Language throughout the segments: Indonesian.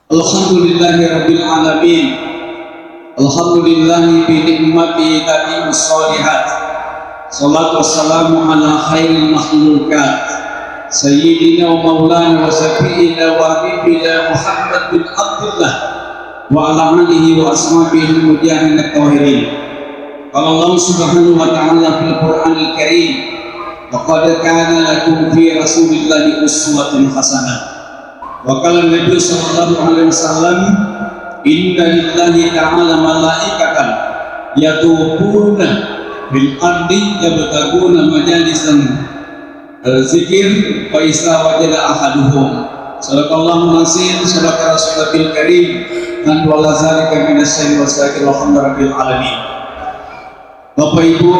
Alhamdulillahirabbil alamin. Alhamdulillahi bi ni'mati tatimus shalihat. Shalatu wassalamu ala khairil makhlukat sayyidina wa maulana wa syafi'ina wa habibina Muhammad bin Abdullah wa ala alihi wa ashabihi mujahidin at-tahirin. Qala Allah subhanahu wa ta'ala fil Qur'anil Karim, laqad kana lakum fi rasulillahi uswatun hasanah. Wa qala Nabi sallallahu alaihi wasallam, inna lillahi ta'ala malaikatan yatufuna bil ardi yabtaguna majalisan zikir fa isa wajada ahaduhum. Sadaqallahu nasir, sadaqa rasulul karim, dan wala zalika minasyai'in wasyakir alhamdulillahil alamin. Bapak Ibu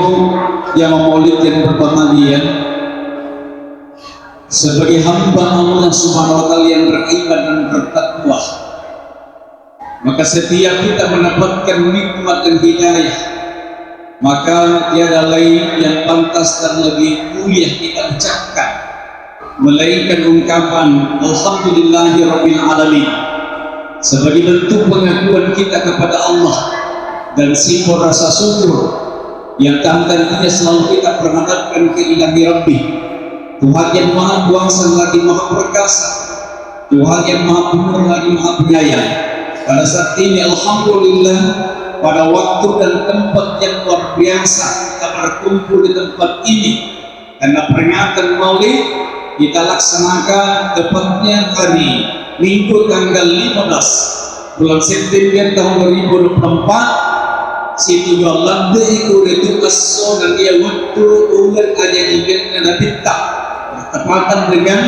yang maulid yang berbahagia, sebagai hamba Allah Subhanahu wa taala yang beriman dan bertakwa, maka setiap kita mendapatkan nikmat dan hidayah, maka tiada lain yang pantas dan lebih mulia kita ucapkan melainkan ungkapan alhamdulillahirabbil alamin, sebagai bentuk pengakuan kita kepada Allah dan simbol rasa syukur yang tantangannya selalu kita perhadapkan ke ilahi Rabbi, Tuhan yang maha kuasa lagi maha perkasa, Tuhan yang maha penurut lagi maha penyayang. Pada saat ini alhamdulillah, pada waktu dan tempat yang luar biasa kita berkumpul di tempat ini karena peringatan Maulid kita laksanakan tepatnya hari Minggu tanggal 15 bulan September tahun 2024. Situ Allah itu aso dan dia waktu ulat aja juga nanti tak bertepatan dengan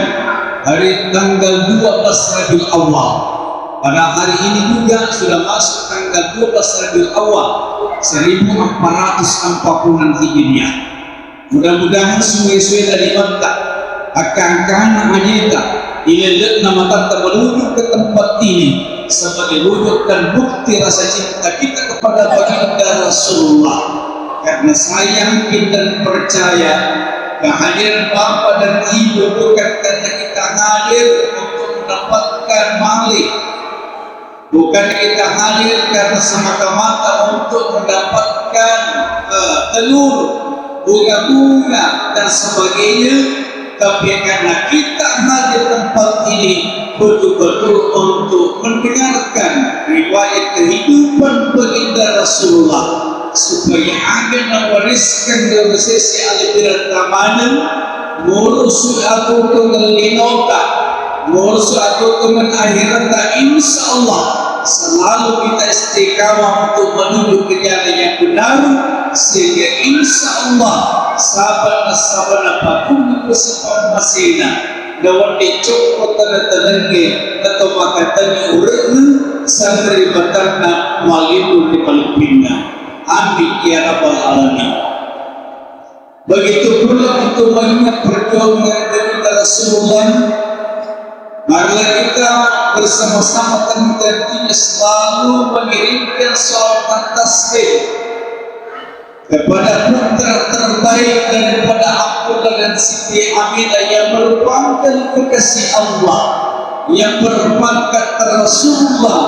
hari tanggal 12 Rabiul Awal. Pada hari ini juga sudah masuk tanggal 12 Rabiul Awal 1440 Hijriah. Mudah-mudahan sesuai dari mata akan ajita ilalat nama tata menuju ke tempat ini sebagai wujud dan bukti rasa cinta kita kepada baginda Rasulullah, karena saya yakin dan percaya kehadiran Bapak dan Ibu bukan karena kita hadir untuk mendapatkan malik, bukan kita hadir karena semata-mata untuk mendapatkan telur, bunga-bunga dan sebagainya, tapi karena kita hadir tempat ini betul-betul untuk mendengarkan riwayat kehidupan baginda Rasulullah, supaya agen mewariskan dari sisi aliran tamanan murusu atau kelinota murusu atau kemen akhirat. Insya Allah selalu kita istiqamah untuk menuju ke jalan yang benar, sehingga insya Allah sahabat-sahabat apapun bersifat masina dapat dicopot tanda-tandanya atau makatanya urutnya santri batarna walidu di palupina. Amin ya rabbal alamin. Begitu pula untuk mengingat perjuangan dari Rasulullah, marilah kita bersama-sama tentunya selalu mengirimkan salawat tasbih kepada putra terbaik daripada Abdullah dan Siti Aminah yang merupakan kekasih Allah, yang berpangkat Rasulullah,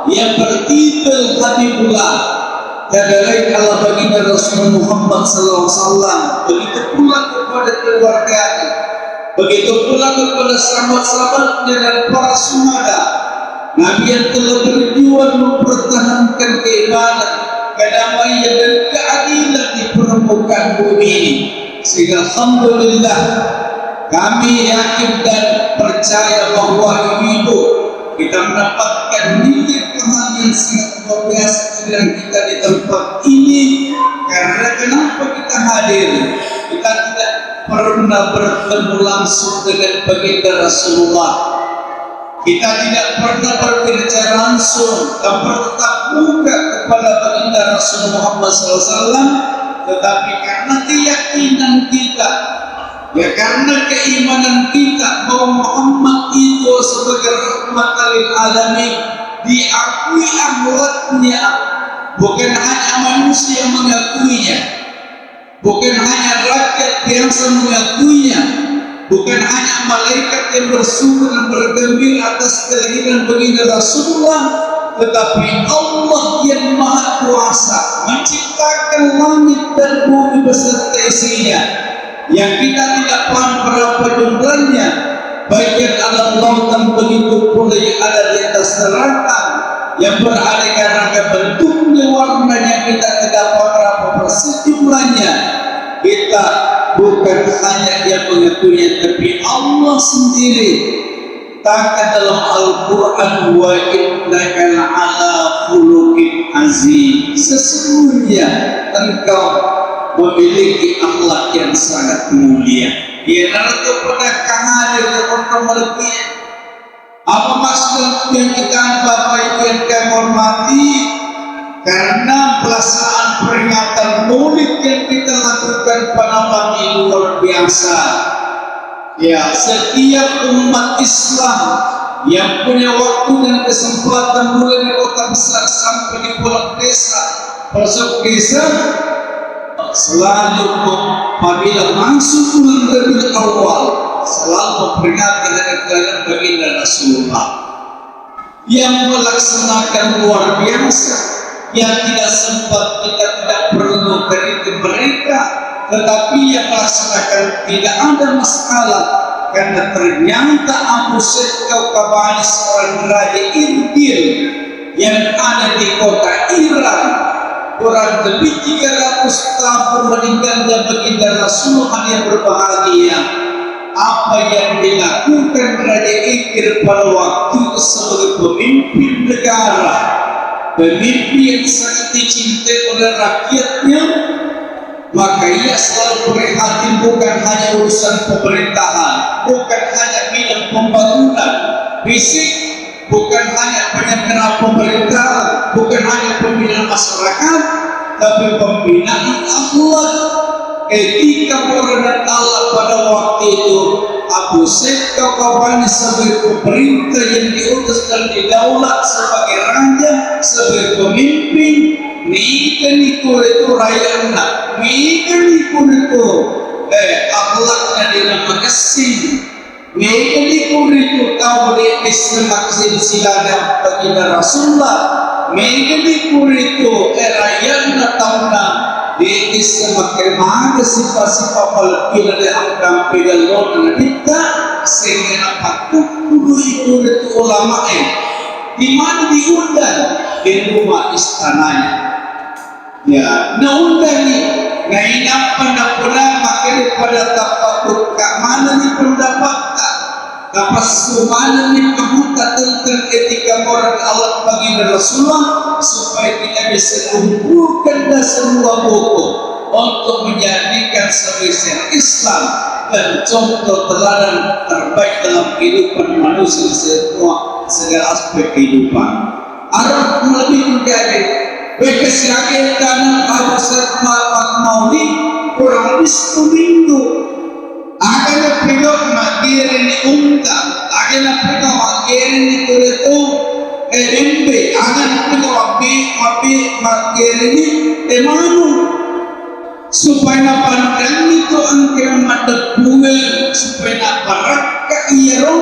yang bertitel Habibullah, dan lain Allah baginda Rasulullah Muhammad SAW. Begitu pula kepada keluarganya, begitu pula kepada sahabat-sahabatnya dan para syuhada, Nabi yang telah berjuang mempertahankan keimanan, kedamaian dan keadilan di permukaan bumi ini. Sehingga alhamdulillah kami yakin dan percaya bahwa itu kita mendapatkan nilai pahala yang sangat luar biasa dengan kita di tempat ini. Karena kenapa kita hadir? Kita tidak pernah bertemu langsung dengan baginda Rasulullah, kita tidak pernah berbicara langsung dan bertatap muka kepada baginda Rasulullah Muhammad SAW, tetapi karena keyakinan kita, ya karena keimanan kita bahwa Muhammad itu sebagai rahmatan lil alamin, diakui akhiratnya, bukan hanya manusia yang mengakuinya, bukan hanya rakyat biasa mengakuinya, bukan hanya malaikat yang bersyukur dan bergembira atas kelahiran baginda Rasulullah, tetapi Allah yang maha kuasa menciptakan langit dan bumi beserta isinya, yang kita tidak paham berapa jumlahnya, baik yang ada lautan begitu pula yang ada di atas daratan, yang beraneka ragam bentuknya, warnanya kita tidak paham berapa persis jumlahnya. Kita bukan hanya yang mengetahuinya, tapi Allah sendiri. Kata dalam Al-Quran, wa innaka la'ala khuluqin azim, sesungguhnya engkau memiliki akhlak yang sangat mulia. Ya, nanti pada kahadir untuk melebih. Apa maksud yang kita Bapak Ibu yang kami hormati? Karena pelaksanaan peringatan Maulid yang kita lakukan pada malam ini luar biasa. Ya, setiap umat Islam yang punya waktu dan kesempatan mulai di kota besar sampai di pulau desa, pelosok desa, selalu apabila masuk bulan Rabiul Awal selalu memperingati hari kelahiran baginda Rasulullah, yang melaksanakan luar biasa, yang tidak sempat kita tidak perlu kritik mereka, tetapi yang melaksanakan tidak ada masalah, karena ternyata Abu Said Kaukabani seorang raja Irbil yang ada di kota Iran, kurang lebih 300 tahun meninggalnya baginda Rasulullah yang berbahagia. Apa yang dilakukan Raja Irbil pada waktu itu sebagai pemimpin negara, pemimpin yang sangat dicintai oleh rakyatnya, maka ia selalu prihatin bukan hanya urusan pemerintahan, bukan hanya bidang pembangunan fisik, bukan hanya penyelenggaraan pemerintahan, bukan hanya pembinaan masyarakat, tapi pembinaan akhlak, etika moral dan Allah pada waktu itu. Abu Said Kaukabani sebagai pemerintah yang diutus dan didaulat sebagai raja, sebagai pemimpin, nikah itu rayana, nikah itu akhlaknya dinamakan kasih, nikah itu tahu di Islam silsilah baginda Rasulullah, nikah itu rayana tahunna di Islam kemana sifat-sifat malakila yang akan pegalon dan kita sehingga nampak kudu itu ulama di mana diundang di rumah istananya. Ya, naundang ni ngainap pandapura maka daripada tapakut kat mana ni pendapat tak kapas mana ni kebuta tentang etika moral Allah bagi Rasulullah, supaya kita bisa kumpulkan semua buku untuk menjadikan sebagai Islam dan contoh teladan terbaik dalam kehidupan manusia segala aspek kehidupan. Arab lebih menjadi berkesiagaan karena Abu Said Maulid kurang lebih 1 minggu. Akan pegang magiri ni unta, akan pegang magiri ni kuretu embe, akan pegang magiri ni emanu, supaya napandang itu angkai madat bunga, supaya naparakka iyaro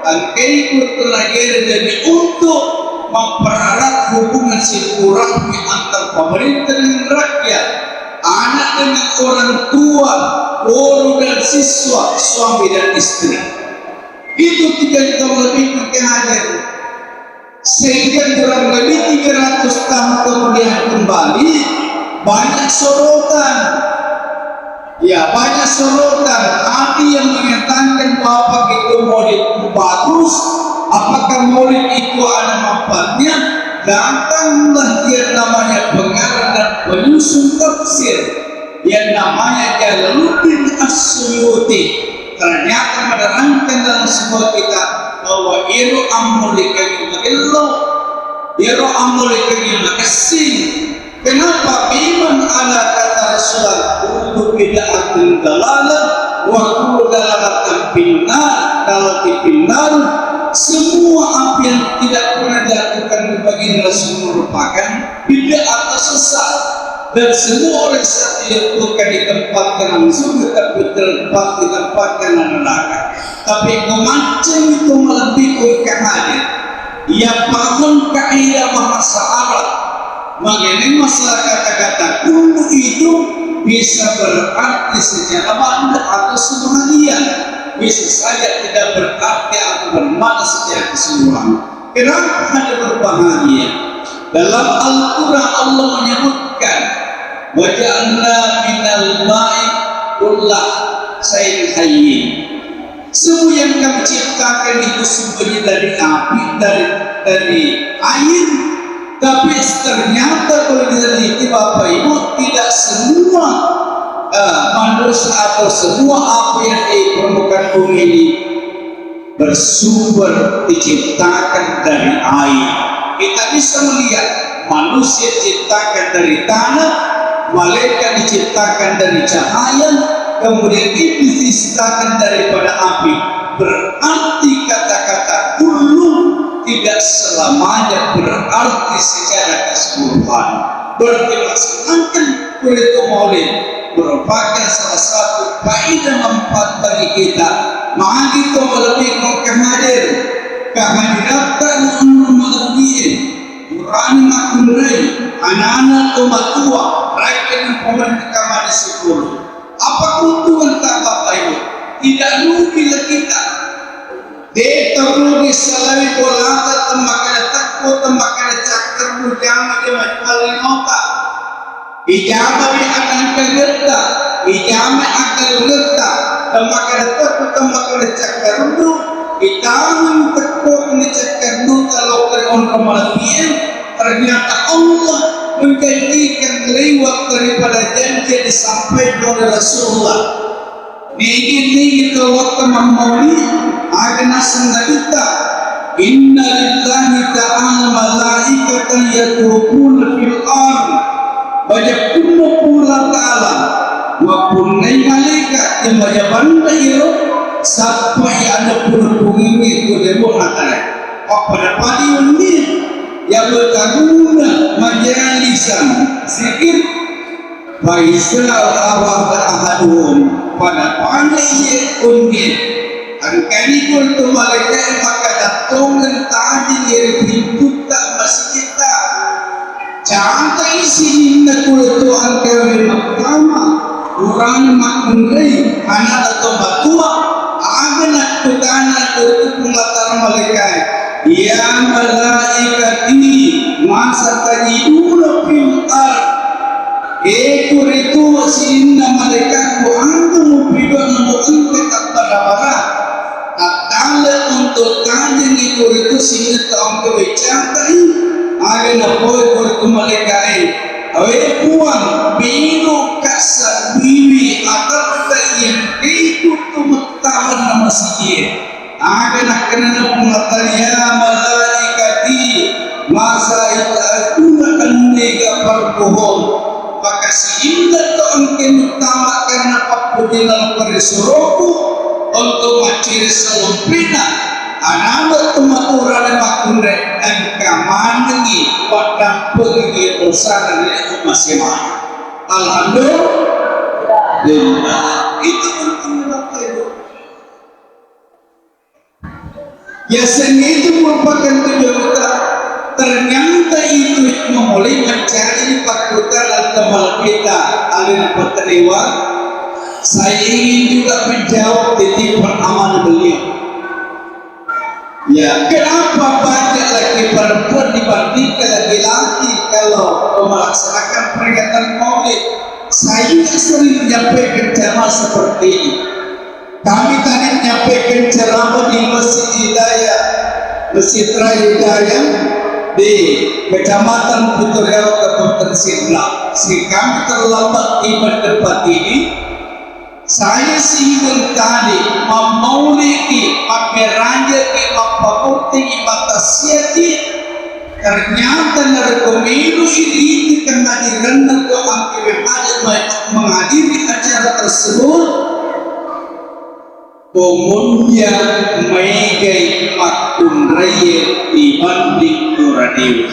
angkai kuretu lagiri dari untuk mempererat hubungan silaturahmi antar pemerintah dengan rakyat, anak dengan orang tua, guru dan siswa, suami dan istri. Itu 3 tahun lebih hadir, sehingga kurang lebih 300 tahun kemudian kembali banyak sorotan. Ya, banyak sorotan. Ada yang mengatakan bahwa itu maulid bagus. Apakah maulid itu ada manfaatnya? Datanglah dia namanya pengarang dan penyusun tafsir yang namanya Jalaluddin As-Suyuti. Ternyata menerangkan dalam sebuah kitab bahwa iru amulika illallah, iru amulika kasih. Kenapa? Biman ala kata Rasulullah untuk bid'atul dalalah wa kullu dalalatin finnar, dalatin finnar. Semua apa yang tidak pernah dilakukan bagi Rasul merupakan bid'ah atau sesat. dan semua orang setia bukan ditempatkan langsung, tetapi ditempatkan neraka. Tapi macam itu melebihi kehadir. Ia paham kaidah bahasa Arab. Mengenai masalah kata-kata kullu itu bisa berarti secara banda atau sebahagian, bisa saja tidak berarti atau bermakna secara keseluruhan. Kenapa ada berbahagia? Dalam Al-Quran Allah menyebutkan waja'alna minal ma'i kullah syai'in hayyin. Semua yang kami ciptakan itu sumbernya dari api, dari air. Tapi ternyata kalau diteliti Bapak Ibu, tidak semua manusia atau semua apa yang di permukaan bumi ini bersumber diciptakan dari air. Kita bisa melihat manusia diciptakan dari tanah, malaikat diciptakan dari cahaya, kemudian iblis diciptakan daripada api. Berarti kata-kata kullu tidak selamanya berarti secara keseluruhan. Berdilaksanakan kuliah maulid merupakan salah satu faedah manfaat bagi kita. Mari kita lebih menghadir kehadiran melebihi Quran makurai anak-anak umat tua rakyat dan pemerintah kamar 10. Apa keuntungan tak Bapak Ibu? Tidak rugilah kita. Dia rugi selain bola temakan takut temakan cakar bujang dia macam nota. Ijamah bi akan kereta, ijamah akan kereta, temakan takut temakan cakar itu. Itaman takut ni cakar itu kalau orang melebihi. Ternyata Allah menjanjikan lewat daripada janji yang disampaikan oleh Rasulullah. Ini kita waktu memulai agama kita. Inna lillahi ta'ala malaikatan yadrubuna fil ard wa yakunu pula ta'ala wa punai malaikat yang banda itu sampai ada pun-pun itu demo nakale pada padi ini yang bertaguna majalisan sedikit Faisal awal ahadun pada pandai undin angkani kultu malaikat maka datungan tadi dari pintu tak masih kita cantai sini nak kultu angkani pertama orang maknai anak atau batua anak tukana kultu pengatar malaikat ya malaikati masa tajiduna fil ard ekor itu sinna malaikat ku antum bidan mu'angkat pada atala untuk kanjeng ekor itu sinna taong kebicakai aga na boy ku malaikat awe puang biru kasar bibi atau yang itu tumatahan na masjid aga na kanana pengatan ya malaikati masa itakuna annega parkuhum maka sehingga ang kinutama karena papudilang perisuroku untuk maciri selumpina anak tumatura na makunre ang kamanangi padang pergi usaha dari masing-masing. Alhamdulillah itu penting Bapak Ibu. Ya itu merupakan tujuan kita. Ternyata itu memulai mencari fakultas atau kita alina peteriwa. Saya ingin juga menjawab titipan amanah beliau. Ya, kenapa banyak laki perempuan dibandingkan laki-laki kalau melaksanakan peringatan Maulid? Saya sering menyampaikan ceramah seperti ini. Kami tadi menyampaikan ceramah di Masjid Hidayah, Masjid Raya Hidayah di Kecamatan Putrajaya Kabupaten Sidrap. Sehingga kami terlambat tiba di tempat ini. Saya singgung tadi memuliki pakai raja ke papakuti ibatasiati. Ternyata dari pemilu ini kehadiran atau menghadiri acara tersebut pemunya megai akun raya dibanding Nuradewi.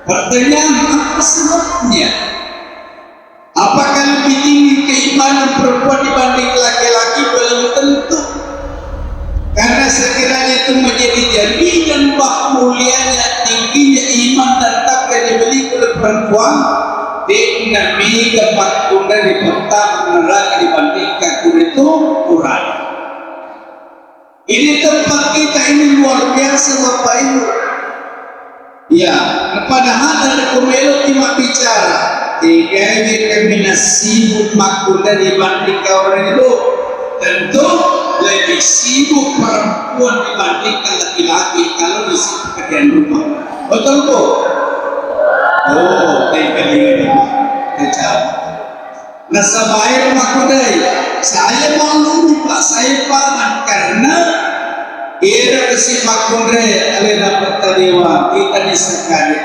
Pertanyaan, apa sebabnya? Apakah lebih tinggi keimanan perempuan dibanding laki-laki? Belum tentu. Karena sekiranya itu menjadi jaminan bahwa mulianya, tingginya iman dan takwa yang dimiliki oleh perempuan, dengan mega bakunda di pertama neraka dibandingkan itu kurang. Ini tempat kita ini luar biasa Bapak Ibu. Ya, padahal dari Komelo cuma bicara tiga determinasi bakunda dibandingkan orang itu, tentu lebih sibuk perempuan dibandingkan laki-laki kalau di sini pekerjaan rumah. Betul Bu? Oh, baik-baik. Kacau. Nah, sebaik makudai, saya maklum Pak, saya paham karena era kesih makudai oleh dapat tadewa kita disekali.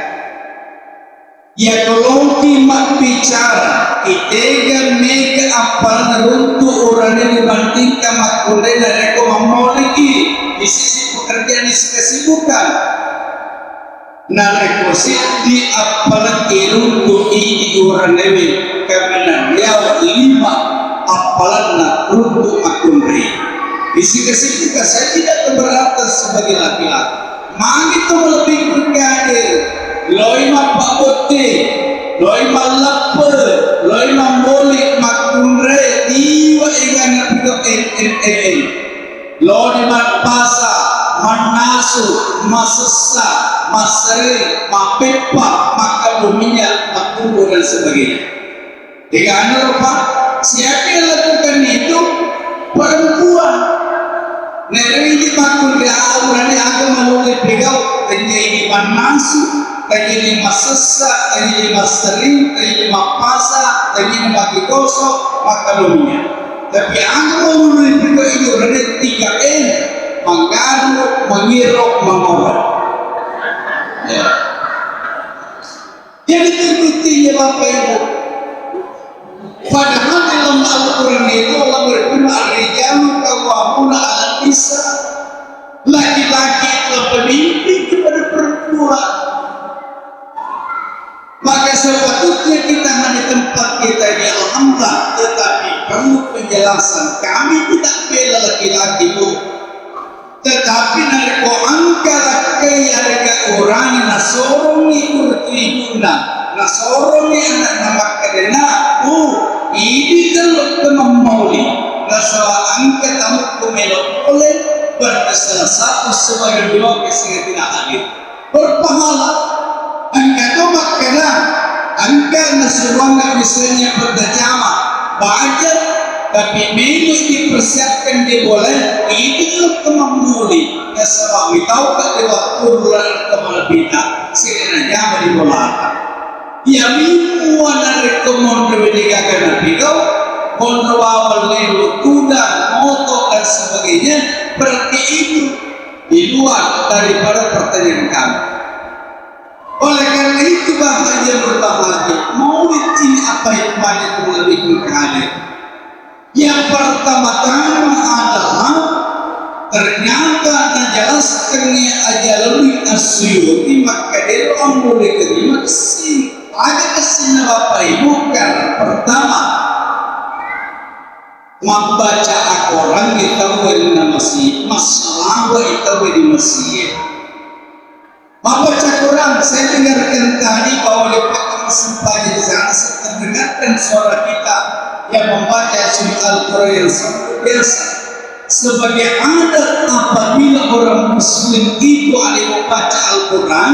Ya kalau kita bicara, kita mega apa runtuh orang yang dibandingkan makudai dan aku mau lagi di sisi pekerjaan di sisi kesibukan. Narekosi di apalagi runtuh ini orang lewi karena dia lima apalagi runtuh akunri. Isi kesibukan saya tidak keberatan sebagai laki-laki. Mang itu lebih berkarir. Loi mapabote, loi malape, loi mambolik makunre diwa ikan pidok loi mapasa, manasu, masesa, maseri, mapepa, makaluminya, makubu dan sebagainya. Tiga anak Pak, siapa yang lakukan itu? Perempuan. Neri di makul dia orang yang agak melalui pegau, ini manasu, ini masesa, ini maseri, ini mapasa, ini makikoso, makaluminya. Tapi agak melalui pegau itu orang yang tiga menggaru, mengirok, mengorok. Ya. Jadi terbuktinya Bapak Ibu. Padahal dalam Al-Quran itu Allah berfirman ar-rijalu qawwamuna 'alan nisa. Laki-laki itu pemimpin kepada perempuan. Maka sepatutnya kita di tempat kita ini alhamdulillah, tetapi perlu penjelasan. Kami tidak bela laki-laki Bu. Tetapi narko angkara kaya harga orang nasorong itu tribuna nasorong anak nama kadena ini kalau kemamuli nasawa angka tamu kumelo oleh bersalah satu sebagai dua kesehatan tidak hadir berpahala angka itu makanya angka nasuruan misalnya berdajama baca tapi menu dipersiapkan dia boleh itu kemamuli ya sebab kita tahu kat waktu bulan kemana bina sebenarnya beribolakan ya minu wana rekomend berdiga kena pidau konrawal lelu kuda motor dan sebagainya berarti itu di luar daripada pertanyaan kami. Oleh karena itu bahaya bertahap maulid ini apa hikmahnya itu lebih berkalir. Yang pertama-tama adalah ternyata dijelaskannya Ajalul Asyuti maka dia orang boleh terima kesini. Ada kesini Bapak Ibu karena pertama membaca Al-Quran kita beri masjid, masalah kita beri masjid. Membaca Quran saya dengarkan tadi bahwa di Pak Masempah di sana saya terdengarkan suara kita yang membaca surat Al-Quran yang sangat biasa sebagai adat apabila orang muslim itu ada membaca Al-Quran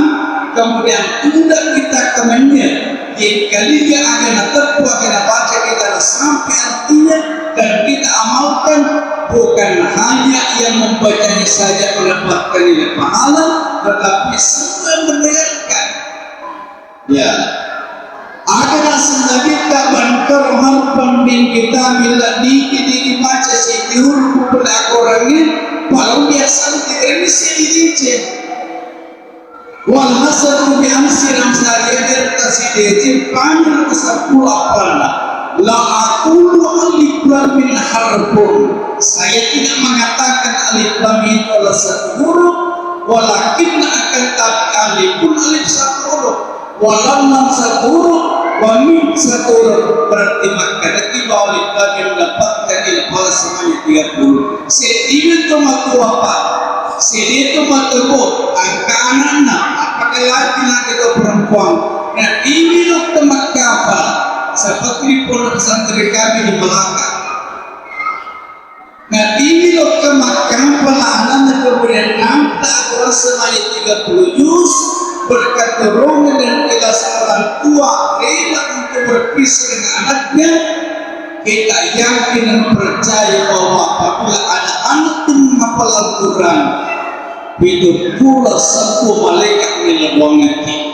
kemudian tidak kita kemennya kalinya akan terpu akan baca kita sampai artinya dan kita amalkan bukan hanya yang membacanya saja mendapatkan nilai pahala tetapi semua mendengarkan ya ada sebenarnya bantar harpan bin kita bila dibaca si huruf pada orangnya kalau biasa tidak bisa dibaca walhasil bi amsir amsaliyah tertasidih panjang kesapul apalna la aqulu alif lam min harfun saya tidak mengatakan alif lam itu adalah satu huruf walakin akan tapi alif pun alif satu huruf walam saturut wa min saturut, berarti maka tiba oleh bagi mendapatkan ilmu semuanya 30. Sedih itu matu apa? Sedih itu matu angka anak-anak, apakah laki-laki atau perempuan. Nah ini loh teman kapal seperti di pondok pesantren kami di Melaka. Nah ini loh kemakan anak-anak kemudian nampak Quran semuanya 30 juz, berkat dorongan dan kelas orang tua rela untuk berpisah dengan anaknya. Kita yakin dan percaya bahwa apabila anak-anak itu menghafal Al-Quran, itu pula satu malaikat menyelewangkan kita.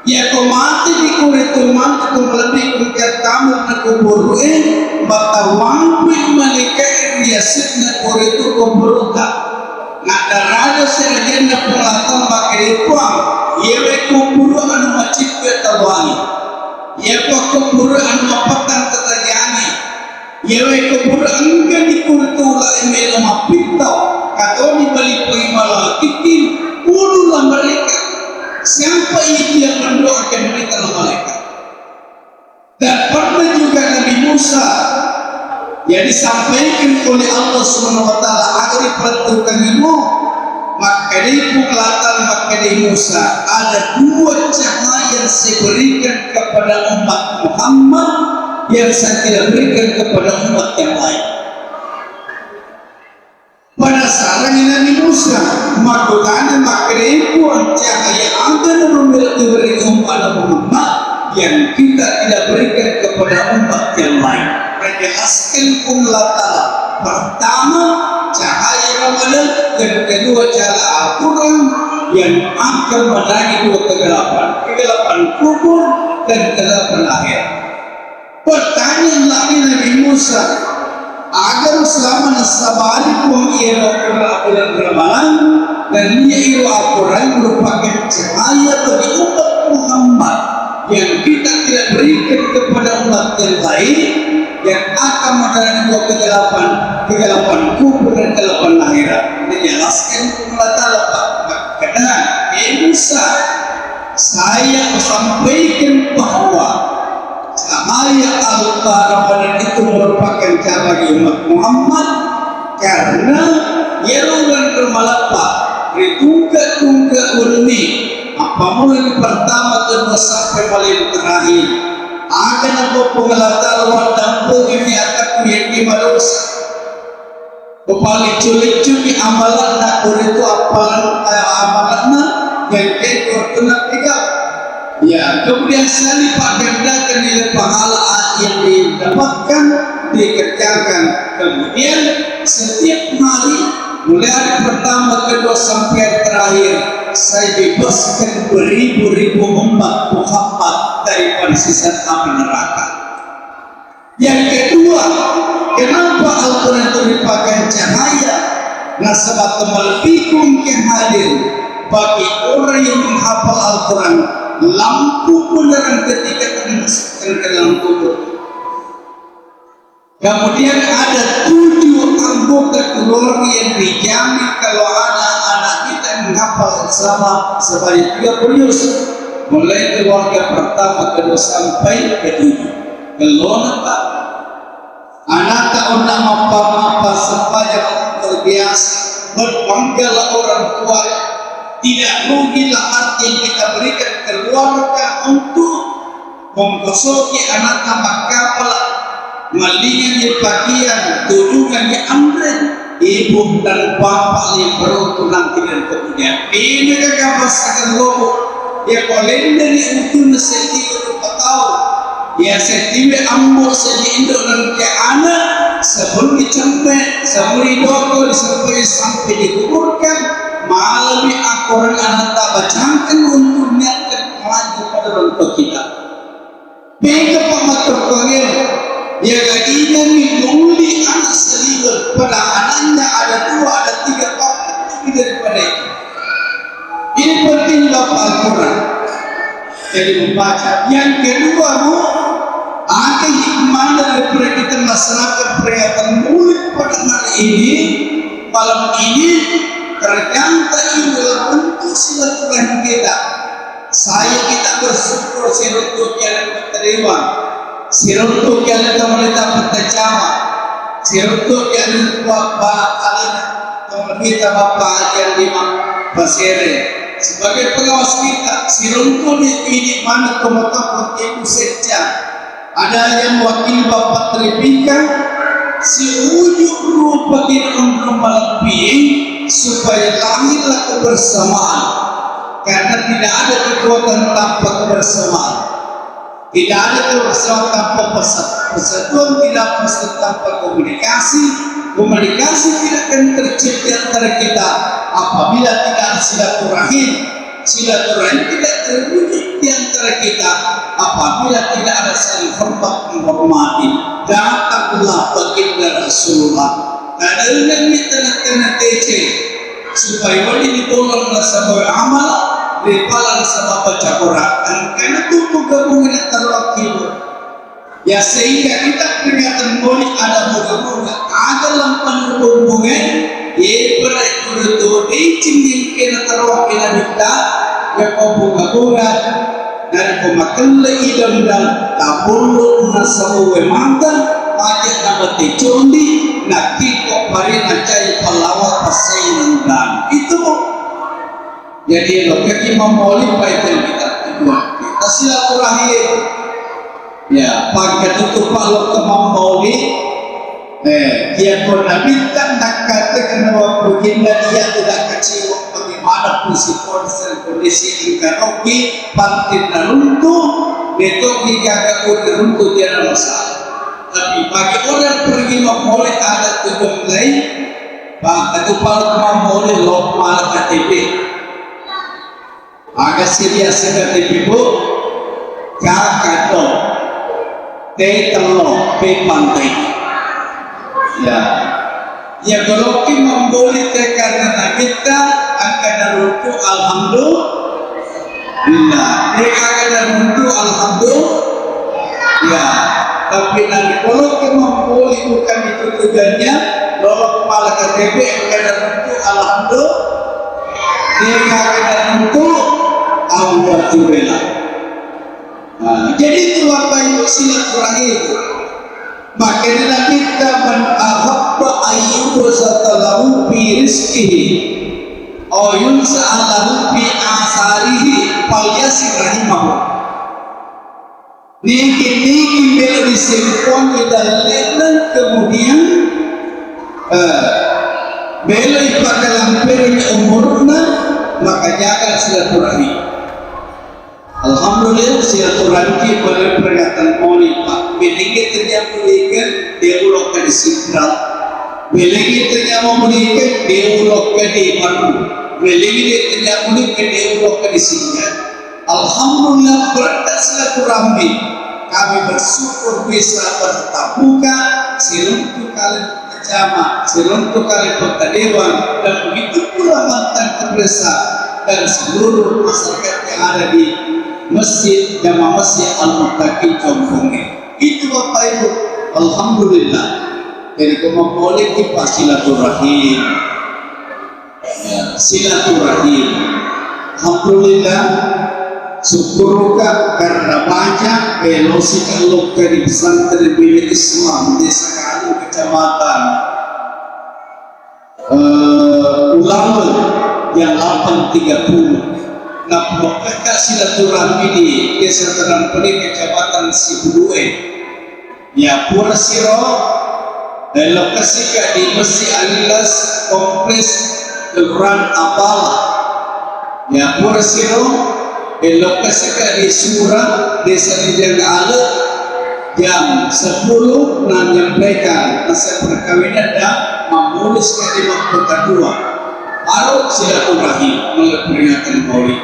Ya kau mati di kulit mati tu melebih kulit kamu nak kubur maka wangpi malaikat dia sedang kulit itu kubur tak. Nada raja sebagian nak pelatan pakai uang. Ia kubur anu macam ketawani. Ia kubur anu apatan terjadi. Ia kubur enggan di kulit ulah emel mapitau. Kau di balik pengimalah kitin puluh mereka. Siapa itu yang mendoakan mereka malaikat? Dan pernah juga Nabi Musa yang disampaikan oleh Allah SWT agar diperhatikan ilmu, maka di penglihatan maka di Musa ada 2 cahaya yang saya berikan kepada umat Muhammad yang saya tidak berikan kepada umat yang lain. Pada saat Nabi Musa makanya makriku cahaya ada diberi umat Muhammad yang kita tidak berikan kepada umat yang lain. Menjelaskan kumlata pertama cahaya Ramadan dan kedua cahaya Al-Quran yang akan menarik 2 kegelapan kubur dan kegelapan akhir. Pertanyaan lagi Nabi Musa, agar selama nasabari pun ia bulan Ramadan dan ia itu Al-Quran merupakan cahaya bagi umat Muhammad yang kita tidak berikan kepada umat yang lain yang akan menarik 2 kegelapan kubur dan kegelapan akhirat. Dijelaskan Allah Pak. Karena Musa saya sampaikan bahwa cahaya Al-Quran itu merupakan cahaya bagi umat Muhammad karena yerulan bermalapa ditungga-tungga urni apa mulai pertama kedua sampai paling terakhir akan apa pengelatan wadampu ini akan kuyaki manusia kepala culi-culi amalan nak itu amalan yang kita kena tiga. Ya, kemudian sekali Pak gandakan nilai pahala yang didapatkan dikerjakan. Kemudian setiap hari mulai hari pertama, kedua sampai terakhir saya bebaskan beribu-ribu umat Muhammad daripada sisa api neraka. Yang kedua, kenapa Al-Quran itu dipakai cahaya? Nasabat temalfikum hadir bagi orang yang menghafal Al-Quran. Lampu penerang ketika dimasukkan ke dalam kubur. Kemudian ada 7 anggota keluarga yang dijamin kalau ada anak kita yang menghafal selama sebanyak 30 juz, mulai keluarga pertama, kedua sampai ke-7. Keluarga Pak, anak tak nak apa-apa sepanjang terbiasa berbanggalah orang tua. Tidak rugilah hati yang kita berikan keluarga untuk mengkosoki anak tambah kapal malingan di bagian tujuan di ambil ibu dan bapak yang beruntung nanti dan kemudian ini kagak pasangan lobo ya kolen dari itu nasiti berupa tahu ya setiap ambo saja induk dan ke anak sebelum dicempe sebelum didokter sampai dikuburkan malam ini Al-Quran anak tak bacakan untuk niatkan maju pada orang tua kita. Bega pematur kongel, ya gajinya menguli anak seribu pada anaknya ada 2, ada 3 paket lebih daripada itu. Ini penting bapak Al-Quran. Jadi membaca. Yang kedua ada hikmah daripada kita melaksanakan peringatan Maulid pada hari ini, malam ini. Ternyata ini bentuk silaturahmi kita. Saya kita bersyukur siruntuk yang berterima, siruntuk yang pemerintah berterjama, siruntuk yang bapak kalian pemerintah bapak yang lima Basere sebagai pengawas kita. Siruntuk ini mana komentar ibu saja ada yang wakil bapak terpika si ujuk rupa kita untuk melebih supaya lahirlah kebersamaan. Karena tidak ada kekuatan tanpa kebersamaan, tidak ada kebersamaan tanpa persatuan, tidak persatuan tanpa komunikasi, komunikasi tidak akan tercipta antara kita apabila tidak ada silaturahim, silaturahim tidak terwujud di antara kita apabila tidak ada saling hormat menghormati. Datanglah baginda Rasulullah karena dengan mitana tece supaya wali ditolong sebagai amal dipalang sama baca Quran karena itu gabungan antara wakil ya, sehingga kita peringatan boleh ada moga-moga ada lampan hubungan ya berat-berat dicingin kena terwakil kita ya kau moga-moga dan kau makan lagi dan tabulu nasamu mantan ajak nama tecondi nak kiko pari ngacai pelawat pasai dan itu jadi lo kaki memoli baiknya kita kedua kita silaturahim ya pakai tutup kalau ke memoli dia pun minta nak katakan bahwa baginda dia tidak kecil bagaimana kondisi karaoke pantin dan runtuh betul hingga ke runtuh dia ada masalah. Tapi bagi orang pergi memoli ada tujuan lain, bahkan itu kalau memoli lo malah KTP, agak serius KTP bu, kakak lo, telo, pantai, ya, ya kalau kita memoli karena kita akan ada alhamdulillah, akan ada alhamdulillah, ya. Tapi nanti kalau kita memboleh bukan itu tujuannya, kalau kepala KTP kadang untuk alhamdulillah, dia kadang untuk alhamdulillah. Jadi itu apa itu silaturahim. Makanya kita menahabba ayyuhu satalahu fi rizqihi aw yunsa'alahu fi asarihi falyasir rahimahu. Niki beliau disimpan di dalam kemudian beliau pada lampiran umurna maka jaga silaturahim. Alhamdulillah silaturahim pada peringatan Maulid Pak. Belagi ternyata berikan dia ulokkan di Sidral, belagi ternyata memberikan dia ulokkan di Madu, belagi ternyata berikan dia ulokkan di Singa. Alhamdulillah berkat silaturahmi kami bersyukur bisa bertatap muka, siruntuk kali berjamaah, siruntuk kali bertadewan, dan begitu pula mantan kebiasa dan seluruh masyarakat yang ada di masjid jamaah masjid Al-Muttaqin Jombonge. Itu Bapak Ibu, alhamdulillah. Jadi kemampuan kita silaturahim, ya, silaturahim. Alhamdulillah. Syukurka karena banyak velosi kalau dari pesantren milik Islam di sekarang kecamatan ulama yang 830. Nah, mereka silaturahmi di desa Terangpeni kecamatan Sibulue. Ya, Pura Siro lokasi di Masjid Alilas Kompleks Kelurahan Apala. Ya, Pura Siro lokasi di Surah Desa Lijang Alat jam 10 menyampaikan masa perkawinan dan menulis kalimat kedua baru silaturahim melalui peringatan Maulid.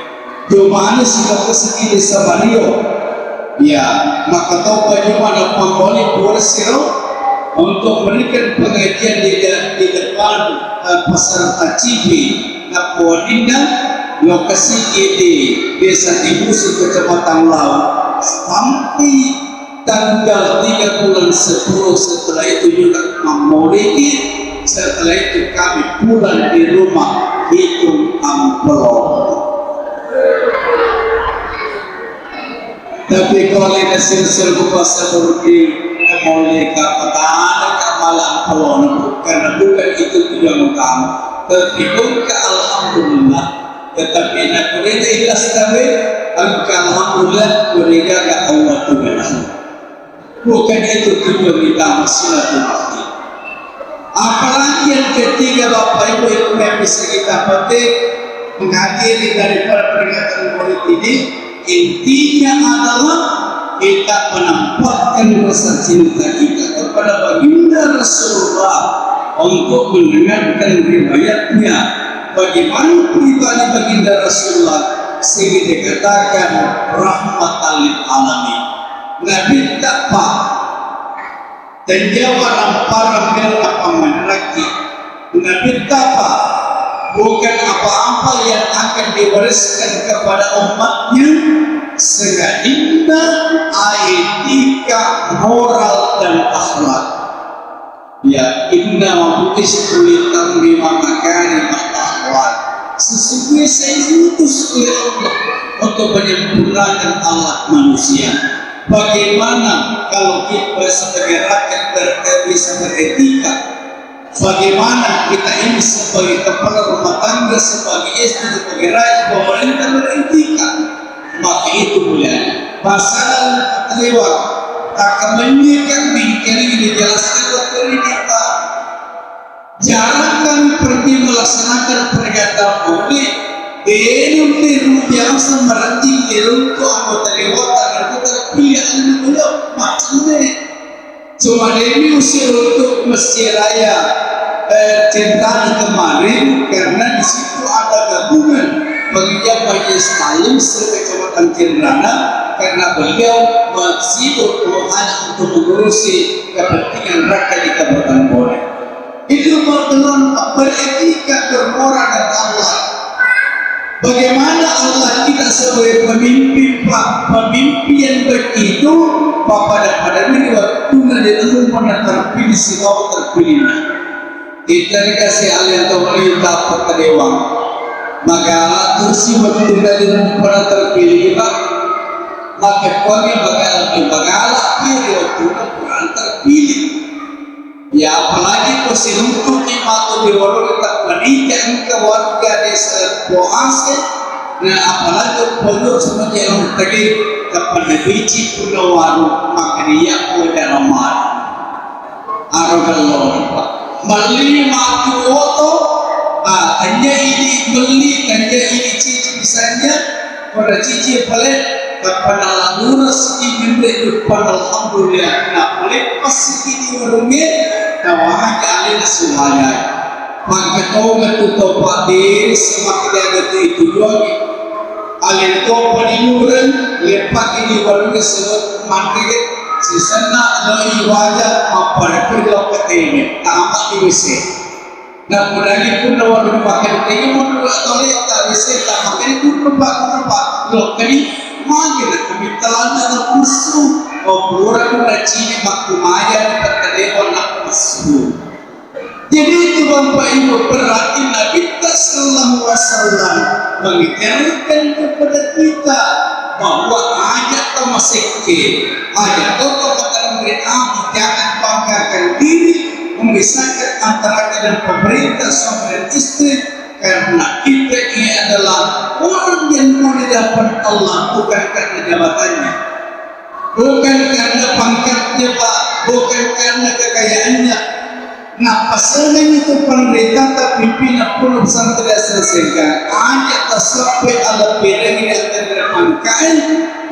Jemaahnya sudah kesini di Sabario, ya maka tahu bagaimana Maulid bersiro untuk memberikan pengajian di depan pasar Tacibi Nakuadinda. Lokasi di Desa Tibusu Kecamatan Lau sampai tanggal 3 bulan 10 setelah itu juga memulai setelah itu kami pulang di rumah hitung amplop Tapi kalau ada sir-sir kuasa berarti mulai ke petani ke malam tahun karena bukan itu tujuan utama. Tapi bukan alhamdulillah. Tetapi nak mereka ikhlas tapi alhamdulillah mereka gak Allah Tuhan. Bukan itu tujuan utama silaturahmi. Apalagi yang ketiga Bapak Ibu yang bisa kita petik menghadiri daripada peringatan Maulid ini, intinya adalah kita menampakkan rasa cinta kita kepada baginda Rasulullah untuk mendengarkan riwayatnya bagaimana pribadi baginda Rasulullah sehingga dikatakan rahmatan lil alamin. Nabi tak dan jawa ramparan bil apa lagi. Nabi tak bukan apa-apa yang akan diwariskan kepada umatnya sehingga etika, moral dan akhlak. Ya, inna mabutis kulitan bima makani akhlak. Sesungguhnya saya diutus oleh Allah untuk menyempurnakan akhlak manusia. Bagaimana kalau kita sebagai rakyat bisa beretika? Bagaimana kita ini sebagai kepala rumah tangga, sebagai istri, sebagai rakyat, pemerintah beretika? Maka itu mulia. Masalah lewat tak kemenyikan bingkai ini dijelaskan dokter kita. Jangan kami pergi melaksanakan pernikahan Maulid Denu biasa merancing untuk anggota dewan dan terpilih beliau maksudnya cuma demi usir untuk Masjid Raya Centrana kemarin karena di situ ada gabungan penginjak Majelis Taklim sekecamatan Centrana karena beliau sibuk hanya untuk mengurusi kepentingan rakyat di Kabupaten Bone. Itu berkenan beretika bermoral dan Allah. Bagaimana Allah kita sebagai pemimpin yang begitu pada ini waktunya dia pernah terpilih si kau terpilih. Kita dikasih alih pemerintah kota dewan, maka kursi waktu dari pernah terpilih kita, maka kami bagala kiri waktu pernah terpilih. Ya apalagi kursi untuk imatu di warung tak menikah ke warga desa Boase, nah apalagi pondok semuanya yang tadi kepada biji pulau warung maka dia punya nomor arogalor beli matu oto, hanya ini beli hanya ini cici misalnya pada cici pelet kepada lalu sedih memberi kepada alhamdulillah nak boleh pasti di warungnya tawahan alih semuanya maka kau menutup diri semakin ada itu lagi alih kau penimuran lepak ini warungnya sebut mantek sisana lagi wajah apa perlu ketemu tamat di WC nah berani pun warung pakai ini mau toilet tak WC tak pakai pun tempat lo kali makin kami telah ada musuh orang racini makmumaya terkadang nak musuh. Jadi itu Bapak Ibu berarti Nabi Sallallahu Alaihi Wasallam mengingatkan kepada kita bahwa ajak tamasike, ajak kepada mereka jangan banggakan diri memisahkan antara dan pemerintah suami dan istri. Karena kita ini adalah orang yang mau didapat Allah bukan karena jabatannya, bukan karena pangkatnya Pak, bukan karena kekayaannya. Nah pasangan itu pemerintah tapi pimpinan pun urusan tidak selesaikan. Hanya sampai ala piring yang terpangkai,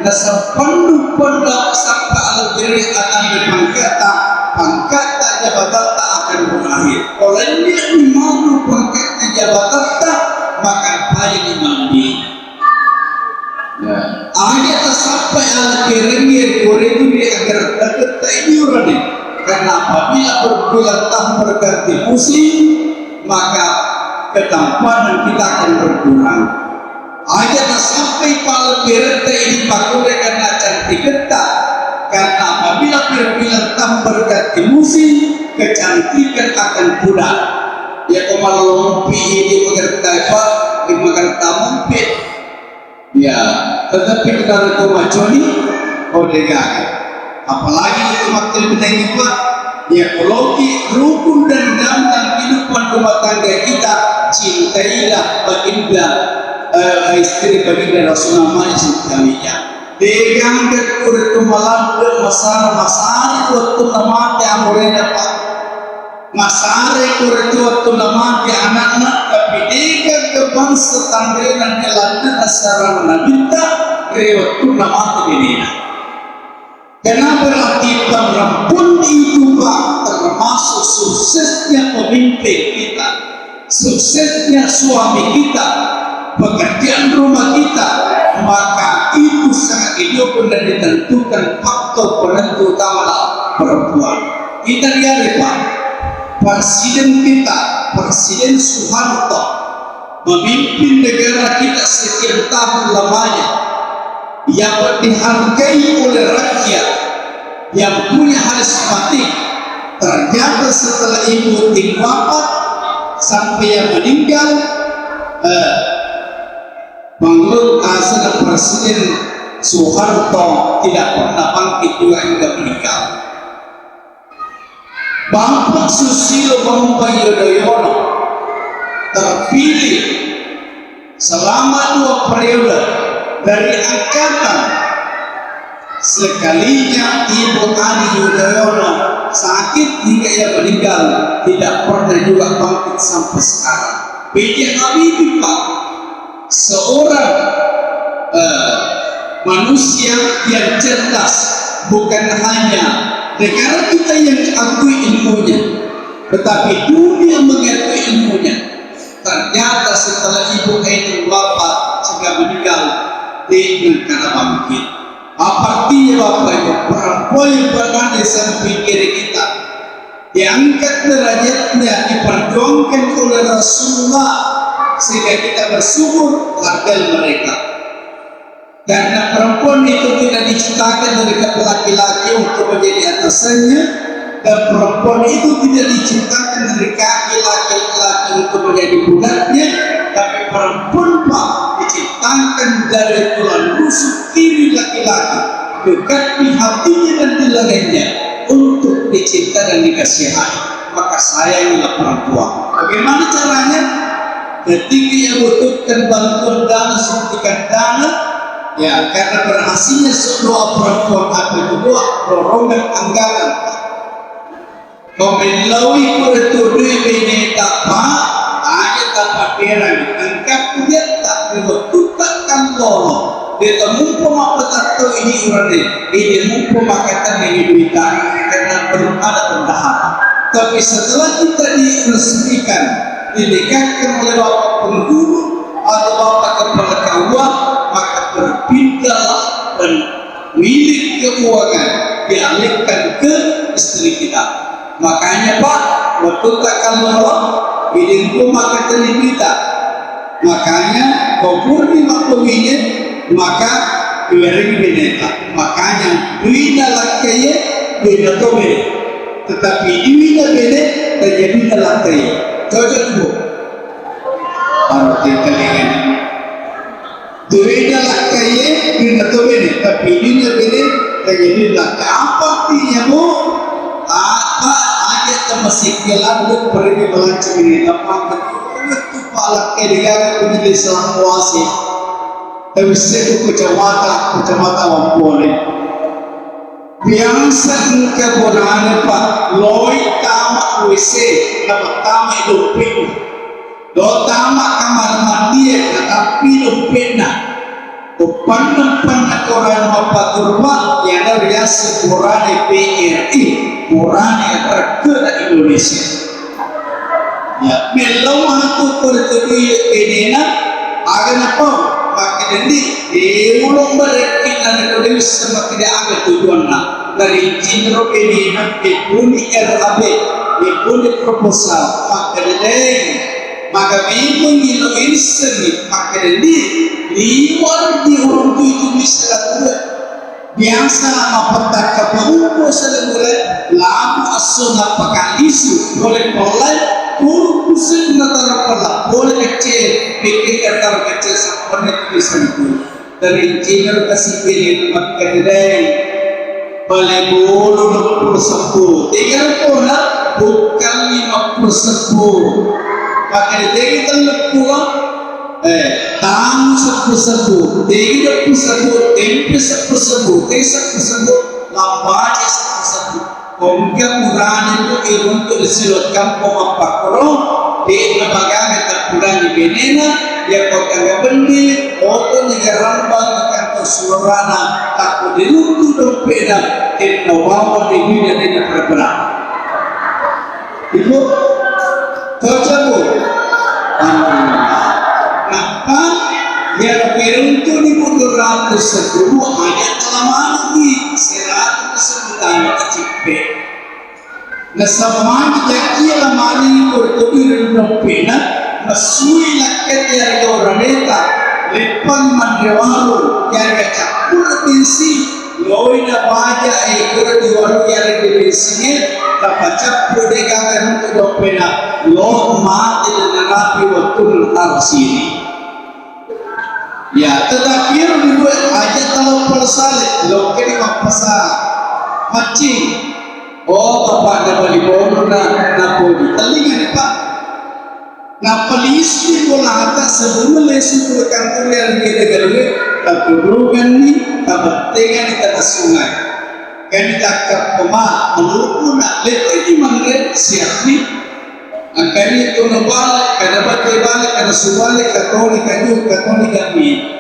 nah sampai pada sampai ala piring akan berpangkata, pangkata jabatan tak akan berakhir. Kalau dia mau pangkatnya jabatan tak, maka baik dimandi. Hanya sampai ala piring yang goreng dia agar dekat ini orang ini. Karena apabila berbulan-bulan berganti musim, maka ketampanan kita akan berkurang. Hanya sampai kalau berita ini pakai karena cantik ketat. Karena apabila berbulan-bulan berganti musim, kecantikan akan pudar. Ya kalau mimpi ini mengerti apa, mengerti mimpi. Ya, tetapi kalau kau macam ini dengar. Apalagi itu makin menengah buat ya ekologi, rukun dan dalam kehidupan rumah tangga kita. Cintailah baginda istri baginda Rasulullah SAW. Degang berkurut malam masar waktu nama amorena pak masare kurut waktu nama anak-anak tapi degang ke bangsa tanggelan kelana asara nabita waktu nama bedina. Kenapa berarti perampun itu pak termasuk suksesnya pemimpin kita, suksesnya suami kita, pekerjaan rumah kita, maka itu sangat hidup dan ditentukan faktor penentu utama perempuan. Kita lihat Pak, Presiden kita, Presiden Soeharto memimpin negara kita sekian tahun lamanya, yang dihargai oleh rakyat, yang punya karismatik. Ternyata setelah ibu wafat sampai yang meninggal, menurut asal Presiden Soeharto tidak pernah bangkit juga hingga meninggal. Bapak Susilo Bambang Yudhoyono terpilih selama 2 periode dari angkatan sekalinya Ibu Ani Yudhoyono sakit hingga ia meninggal, tidak pernah juga bangkit sampai sekarang. B.J. Habibie Pak, seorang manusia yang cerdas, bukan hanya negara kita yang mengakui ilmunya, tetapi dunia mengakui ilmunya. Ternyata setelah Ibu Ainun wafat sehingga meninggal, dia karena bangkit. Apa artinya Bapak Ibu? Perempuan yang berada di samping kiri kita, diangkat derajatnya, diperjuangkan oleh Rasulullah, sehingga kita bersyukur hargai mereka. Karena perempuan itu tidak diciptakan dari laki-laki untuk menjadi atasannya, dan perempuan itu tidak diciptakan dari kaki laki-laki untuk menjadi budaknya, tapi perempuan Pak diciptakan dari tulang rusuk kiri laki-laki, dekat di hatinya dan di lengannya, untuk dicinta dan dikasihani. Maka sayangilah perempuan. Bagaimana caranya? Ketika ia butuhkan bantuan dana, suntikan dana, ya karena berhasilnya doa perempuan apa itu doa dorongan anggaran. Memelalui kurikulum ini tak ayat dapat perang angkat dia tak dibutuhkan lolo. Dia mumpung apa tahu ini urani, ini mumpung makatan ini berita karena belum ada pendahara. Tapi setelah kita diresmikan, didekatkan oleh Bapak Pengguru atau Bapak Kepala Keuangan, maka berpindahlah dan milik keuangan dialihkan ke istri kita. Makanya Pak, waktu tak kalau ini rumah kata kita, makanya kompurni makluminya, maka diberi bineta. Makanya duina lakaya, duina tobe, tetapi duina bene dan duina lakaya. Cocok bu, arti telinga. Duina lakaya, duina tobe, tapi duina bene dan duina lakaya. Apa artinya bu? Apa ayat masih kelan pergi melancong ini apa itu palak kedegaan menjadi selang kuasi tapi seku kecamatan wampone biasa kebonahan Pak loi tamak WC dapat tamak hidupin lo tamak kamar mandi tetapi hidupin Upan-upan orang apa turma yang dari sekurang PRI kurang terkena Indonesia. Ya, belum aku pergi ini nak, agan apa? Makin ini mulai berikut ada kode sama tidak ada tujuan nak dari Cindro ini nak dipuni RAB, dipuni proposal, makin ini maka bingung gilo inseni makin ini liwar di orang itu bisa lakukan biasa apa tak kebuka selalunya lalu asal pakai isu boleh polai kurus ngetara pula boleh kecil bikin kecil sampai bisa itu dari Cina kasih pilih makanai paling bulu 20 tinggal pula bukan 50 pakai kita lupa tang 10 tinggal 10 tempe 10 desa 10 lambat 10 kemudian murah itu untuk diselotkan pemapakro di lembaga terkurang di benena ya kau kagak benih oto negara rambang kantor suarana takut dilutu dompeda bawa di dunia ini berperang ibu tercabu kenapa ya peruntu di 210 hanya telah lagi 109 kecipe nasamani jakia lamani bertubi dompeda masui laket yang doraneta lepan mandrewaru yang capur bensin loina baja ikut diwaru yang di bensinnya dapat capur degakan untuk dompeda lo mati dengan api waktu letar sini ya tetapi yang dibuat aja kalau persalik lo kini pasar macing oh bapak ada balik bono na poli telinga pak na polisi bola atas sebelum lesu ke kantor yang gede-gede keturunan ni kepentingan di tengah sungai kan ditakap pemah menurutku nak letak di mana siap ni akan itu nubalik kada balik kada subalik katolik kami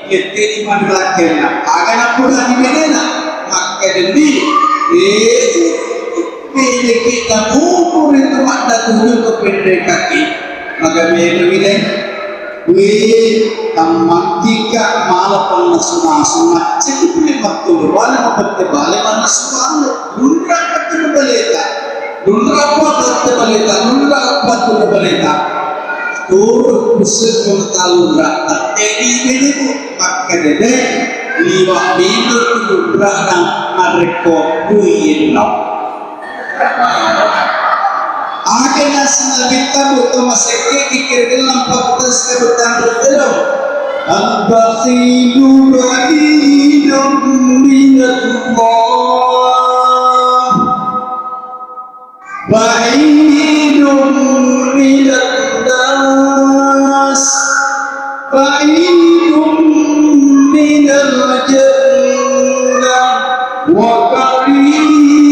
letak di mana lagi nak akan apa dah di mana maka ini pilih kita ukur itu ada tujuh kependek kaki maka bilang tamang tiga malah penasuma jadi pilih waktu balik apa balik penasuma lundra ketemu balita lundra apa tuh balita turut busuk pengetahuan jadi ini bu maka dede lima minggu tujuh berang mereka duit akhir nasi kita butuh masaknya kikir dalam faktas kebetulan bertelur al-bakhilu ba'idun minatullah ba'idun minatullah ba'idun minal jannah wa qaribun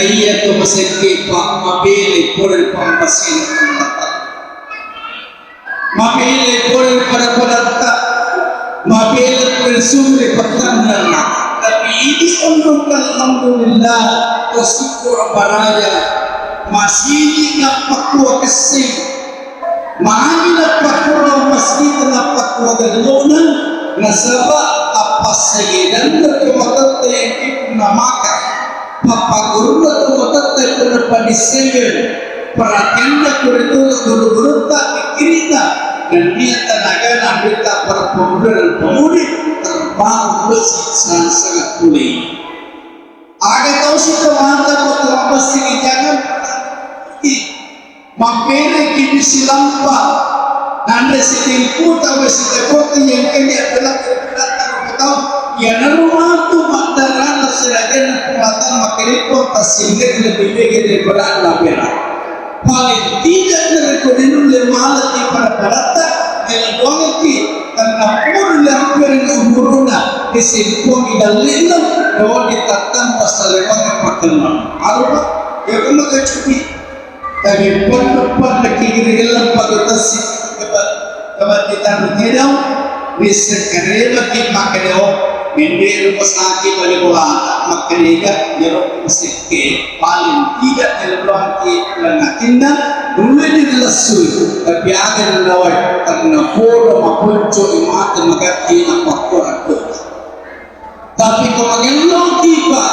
gaya to masakit pak mabili por el pampasin mabili por el para mabili por el sumber patanda tapi ini untuk alhamdulillah bersyukur baraya masih napakwa kesing maani napakwa masjid napakwa galona nasaba apa segedan berkemakat yang namakan papa guru berkemakat terdepan di segel perhatiannya guru-guru tak dikirita dan dia tenaga nambita para pemuda dan pemudi terbang bersih sangat pulih agak tahu sih kemana kau pasti jangan mapere kini silampa nanda sitempu tahu sitempu yang kini adalah tahu ya naruh tu makanan seragen pematan makeripun tasingkat lebih daripada Allah pera paling tidak merekodin lemalat di para barata dengan doangki karena pun lampir umuruna disimpung idalina bahwa ditatang pasal lewat pertemuan arba ya kamu kecuali tapi pun lagi kira-kira pagutasi kebat kita berkedau bisa kerja di makedau mendiri pasaki balik bola makedega jeruk meski paling tidak terlalu lengatinna dulu ini lesu tapi ada lawai karena foto mapunco imat magati apa kurang tapi kalau ngelong tiba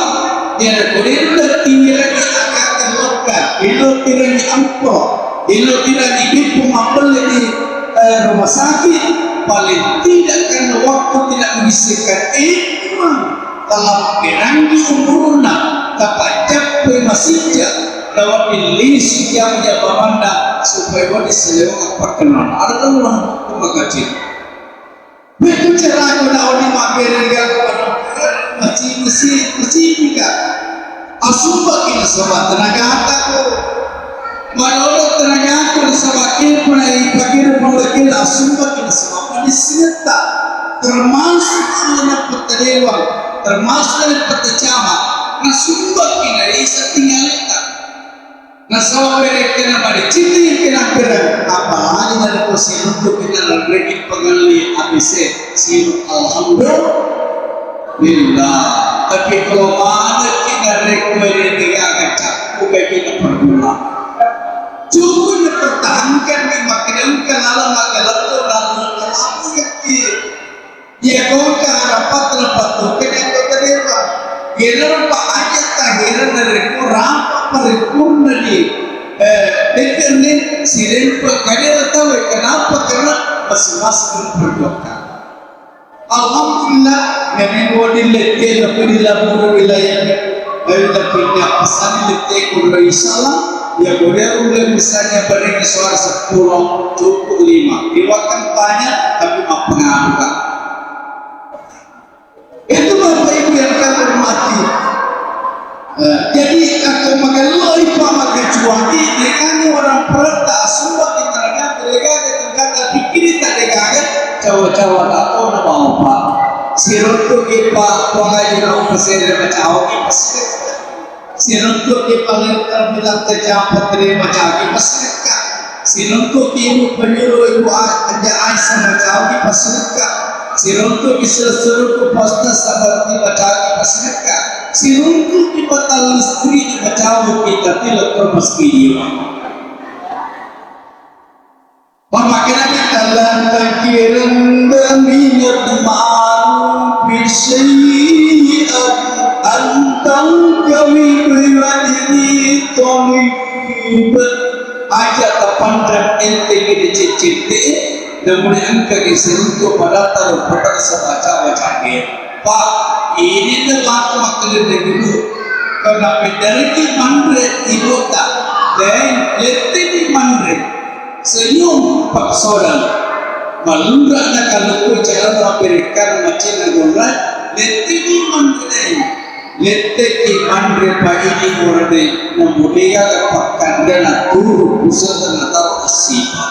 dia kuda tinggal di akar terloka ilo tidak diampo ilo tidak dibipu mapel di rumah sakit paling tidak karena waktu tidak mengisahkan imam dalam kerangki umurna kapajak masihja dapat dilisi yang jabamanda supaya kau diselewang perkenalan. Ada orang pemagajin. Begitu cara kau dah orang mampir dengan masih juga. Asumba kini sama tenaga aku. Menurut tenaga aku semakin pagi mulai asumba kini sama panisita termasuk anak peterewang termasuk anak petecama asumba kini isa tinggalkan nasawa mereka nama diciti kena berang apalagi dari posisi untuk kita lagi pengali ABC siru alhamdulillah. Tapi kalau mana kita rekomendasi dia akan cakup kita berdua. Cuma dipertahankan dimakinkan alam agalan itu lalu dia kau rapat tuh kena kau terima. Dia nampak aja tahiran dari kurang paripurna di determin siren kalian tahu kenapa karena masing-masing berdoa. Alhamdulillah memang bodil lete lapuri labur wilayah dari dapurnya pesan lete kurang salah ya boleh mulai misalnya beri suara 10 cukup 5 diwakkan banyak tapi pengaruh itu bapak ibu yang kami hormati. Jadi aku mengalami paman kecuali dengan orang perda semua kita tergata pikir tak dekat cawa-cawa tak tahu nama apa siruntuk ipa pengaji nak pasir macam apa pasir siruntuk ipa lentar bilang terjampat terima macam apa pasir siruntuk ibu penyuruh ibu aja Aisyah macam apa pasir siruntuk isu-isu posta seperti macam apa pasir siruntuk ipa tal istri macam kita tidak termeski Pamakina kita lantakiran demi nyaman bisayyi'at antang kami pribadi tolibet aja tapandang ente kita cicite namun angka untuk pada taruh pada sebaca-baca Pak ini tempat maklum dulu karena pedaliki mandre ibu tak dan letih mandre senyum pak saudara malura na kalau cara memberikan macam nagola letih mandre pak ini morde namulia kapakkan dan turu pusat dan tahu asipa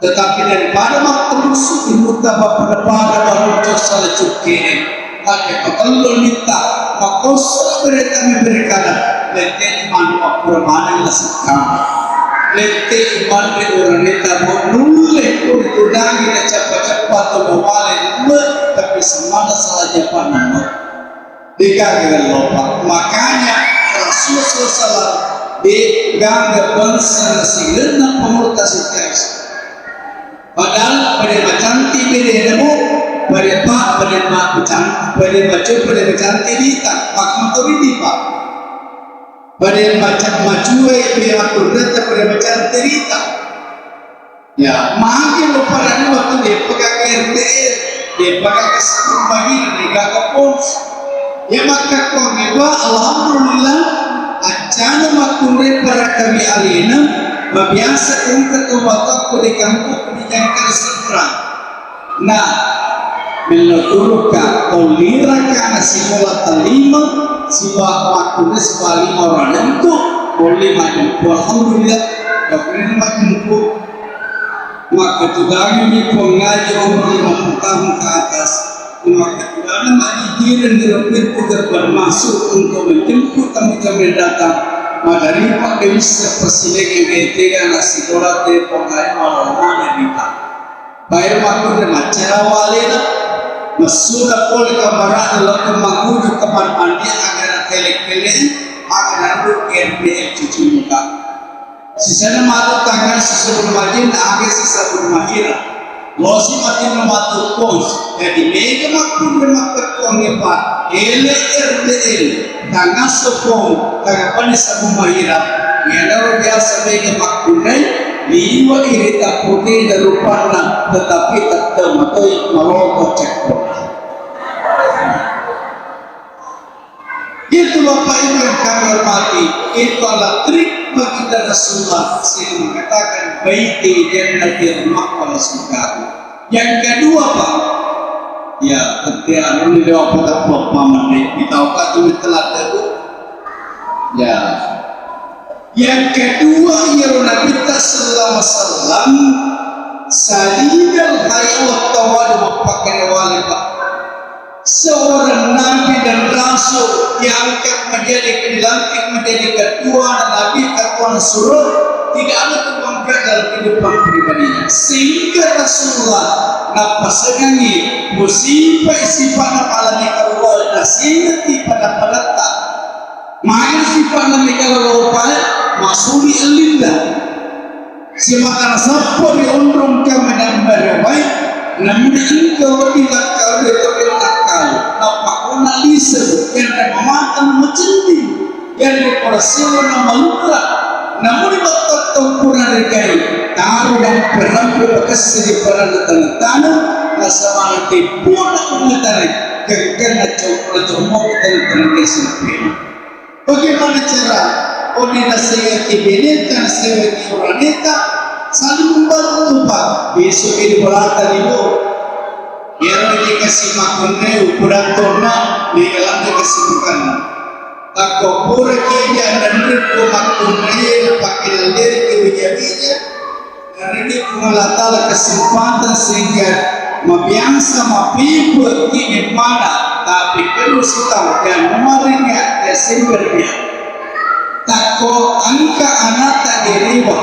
tetapi daripada makterus dimuta pada baru salah cukai ada kalau minta makos mereka memberikan letih manu apurman lasikam lete imandre orang neta menuleh untuk lagi dan cepat-cepat membalai tapi semana saja panama dikagak lupa makanya Rasulullah SAW digangga bangsa sehingga pemutasi teks padahal pada macam tipe dia nemu pada pak pada macam pada macam tidak makmum itu pak pada macam macuai pihak kurnet pada macam cerita ya makin lupa lagi waktu dia pegang RTL dia pegang kesempatan bagi dia kapos ya maka kau ngewa alhamdulillah acana makunre para kami alina biasa untuk kewatak di kampung di jangkar seberang nah menurutkan olira karena simula terlima siwa makunre sebalik orang itu boleh maju alhamdulillah boleh maju maka juga ini pengaji umur 50 tahun ke atas maka tidak ada majiran direpit juga bermaksud untuk menjemput tamu-tamu datang maka ini pakai bisa persidangan yang nasi korat dari pengaji malam-malam kita bayar makunre macam awalnya Masudah oleh kamera adalah kemakuju teman mandi agar kelek-kelek agar nanduk RPL cuci muka. Sisanya matu tangan sisa bermajin agar sisa bermahira. Losi mati mematu kos. Jadi mega makun bermakar kongepa. RPL tangan sopong tangan panis bermahira. Yang biasa mega makunai. Lima ini tak putih dan rupanya tetapi tak termatai merokok cekpot. Itu Bapak Ibu yang kami hormati. itu adalah trik baginda Rasulullah yang mengatakan baiti jannatir rumah surga. Yang kedua Pak, ya ketika ini dia pada paman kita ukat telah tahu. Ya, yang kedua ya Nabi sallallahu alaihi wasallam salidal hayat tawadu pakai wali Pak. Seorang nabi dan rasul diangkat menjadi dilantik menjadi ketua nabi ketua surah, tidak ada kebanggaan dalam kehidupan pribadinya, sehingga Rasulullah napasagangi musibah sifat alami Allah nasihati pada pelata main sifat alami Allah pada masuli elinda simakan sappo di ondrong kami dan baik namun engkau tidak kau napakuna lisa yang memakan mencendi yang dipersilakan melura namun waktu tempuran rekai taruh dan perampu bekas di peran tanah nasabah nanti pun mengetari kekena cowok dan terkesan bagaimana cara odina seyati beneta seyati uraneta saling membantu Pak. Besok ini berata ibu yang dikasih makannya ukuran tona di dalam dikasih bukan tak kopura kia dan mereka makannya pakai lalir ke bijak-bijak dan ini kumalatala kesempatan sehingga mabiangsa mapipu ini mana tapi perlu tahu dan kemarinnya ya simpernya tak ko angka anak tak diriwa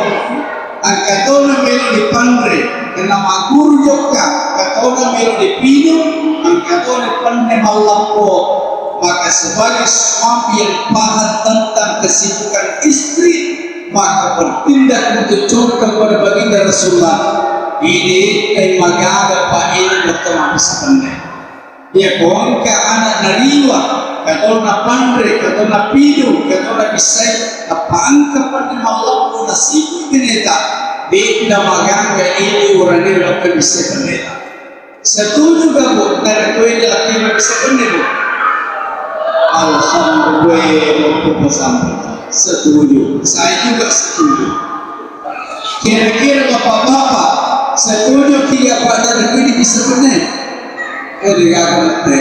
angkatona melo di pandre kena magur joka katona melo di pino angkatona pandre malapo maka sebagai suami yang paham tentang kesibukan istri maka bertindak untuk contoh kepada baginda Rasulullah ini magaga pa ini bertemu sebenarnya dia kongka anak nariwa katona pandre katona pino katona bisai apaan kepada malapo nasibu bineta di maganga ini orang ini dapat bisa berneta setuju gak Bu dari kue di laki bisa berneta alhamdulillah setuju saya juga setuju kira-kira bapak-bapak setuju tiga pada kue bisa berneta ketika aku ngerti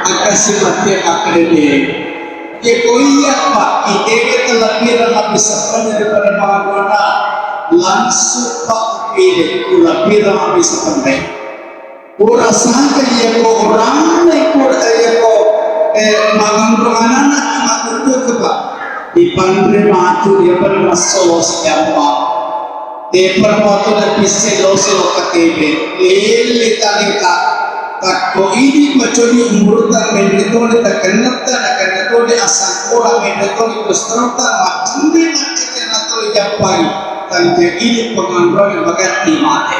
akasih mati akredit iya Pak kita telah kira bisa berneta daripada mahagwana langsung Pak pilih pula pira bisa pandai pura sangka dia ko orang naik pura dia ko magang anak cuma berdua ke Pak di pandai matu dia pada masuk siapa dia permatu dan bisa loso KTP lili talita tak ko ini macam umur tak mendeto ni tak kenapa nak kenapa dia asal orang mendeto ni berserta macam ni macam yang atau japai tanya ini pengangguran bagai mati.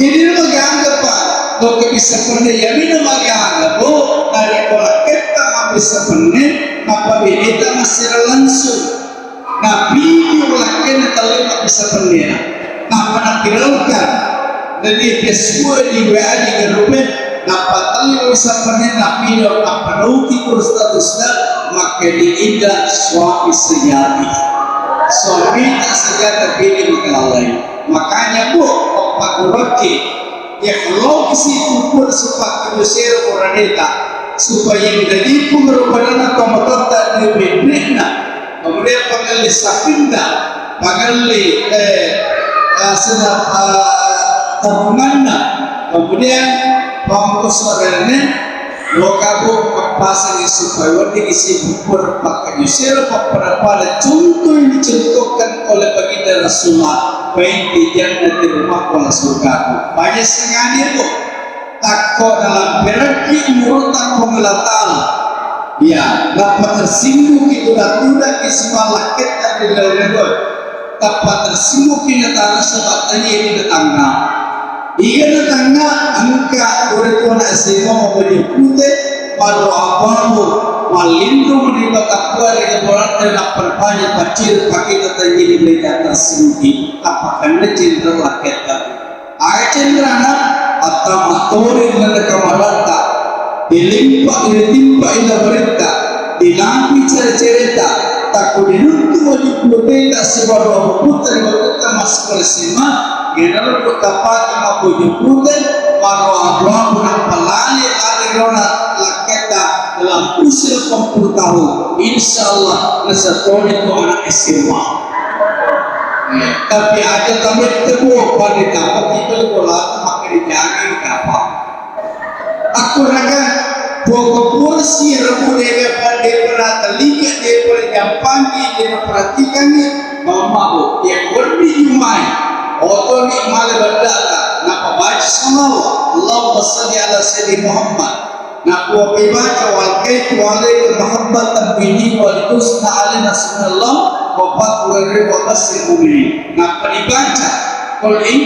Jadi menganggap Pak, kalau bisa pernah ya minum menganggap oh dari pola kita bisa pernah, apa kita masih langsung. Nabi diulangkan kalau bisa pernah, apa nak diraukan. Jadi dia semua di WA di grup, apa kalau bisa pernah Nabi apa nuki kurus statusnya maka diindah suami sejati. Suami tak segan terpilih mengalai makanya Bu Pak Guraki ya kalau kesitu pun sempat kudusir orang itu supaya menjadi pengerupakan atau metota di benerna kemudian pengali sapinda pengali sedap tabunganna kemudian pangkus orangnya lokabu pasang supaya warga isi bukur pakai yusir beberapa contoh yang dicontohkan oleh baginda Rasulullah baik di jannatir rumah wala surga banyak sengaja Bu takut dalam berarti menurut aku melatal ya dapat tersinggung itu tidak kisah kita di dalam dapat tersinggung kita tanah sebabnya ini tetangga iya tetangga angka berituan asima memberi putih pada apamu malindung di batakwa dengan bola dan perbanyak kecil pakai tetangga di belakang sini apakah cinta rakyat ayat cenderana atau motori dan kemarata dilimpa ila berita dilampi cerita takut dinuntu wajib putih tak sebaru putar waktu mas bersama general kota pagi mapu jemputen marwah abu napalani alirona laketa dalam usia 40 tahun insyaallah nasatoni itu anak SMA. Tapi aja kami teguh pada dapat itu bola maka dijaga apa aku raga pokok kursi rebu dega pada perata liga dia pada jam pagi dia perhatikan ni mama yang berdi jumai oto ni malah berdata napa baca salawat Allahumma salli ala sayyidina Muhammad napa baca wal kaitu alaihi muhabbatan bihi wal tusna alaina sallallahu wa fatwa wa basir mu'min napa dibaca qul in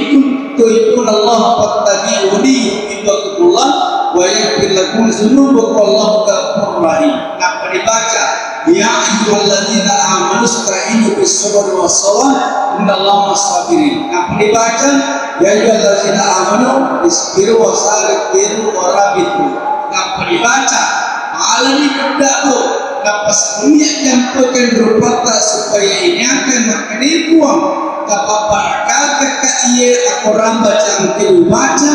kuntum Allah fattabi'uni yuhibbukumullah wa yaghfir lakum dzunubakum wallahu ghafurur rahim. Napa dibaca ya ayyuhalladzina amanu ista'inu bis-sabri was-salah innallaha ma'as-sabirin. Napa dibaca ya ayyuhalladzina amanu isbiru wasabiru warabitu. Napa dibaca alami kedakku napa semuanya campurkan berupata supaya ini akan makan buang kapapa kakak iya aku baca angkil baca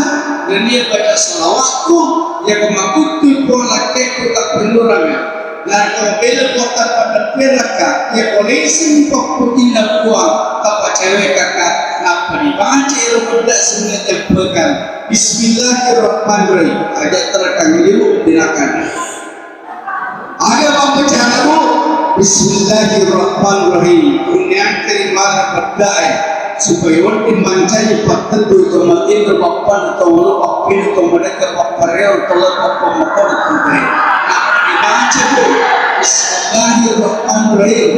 dan dia baca salawatku yang memakuti pola keku tak perlu ramai dan kembali kota pada peraka ya polisi pokoknya nak buang apa cewek kakak napa dibaca itu benda semuanya campurkan Bismillahirrahmanirrahim ayat terekam dulu dinakan ada apa caramu Bismillahirrahmanirrahim yang terima berdaya supaya orang mancai patut bertomatin berpapan atau berpapin atau mereka paparel atau berpapamakan atau mereka dibaca tu Bismillahirrahmanirrahim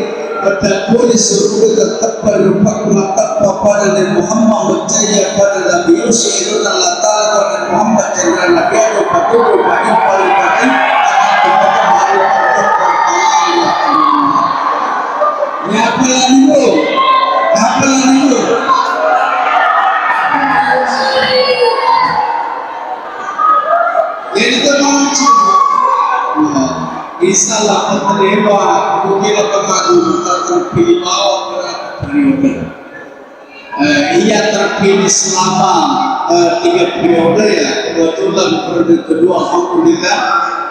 bertakwa disuruh tetap berupa mata pada Nabi Muhammad percaya pada Nabi Yusuf itu Allah Ta'ala pada Muhammad dan Nabi Adam patut berpaling paling apa itu? Jadi termasuk Insyaallah penerima mungkin pemadu terpilih berapa periode. Ia terpilih selama 3 periode ya. Kebetulan periode kedua alhamdulillah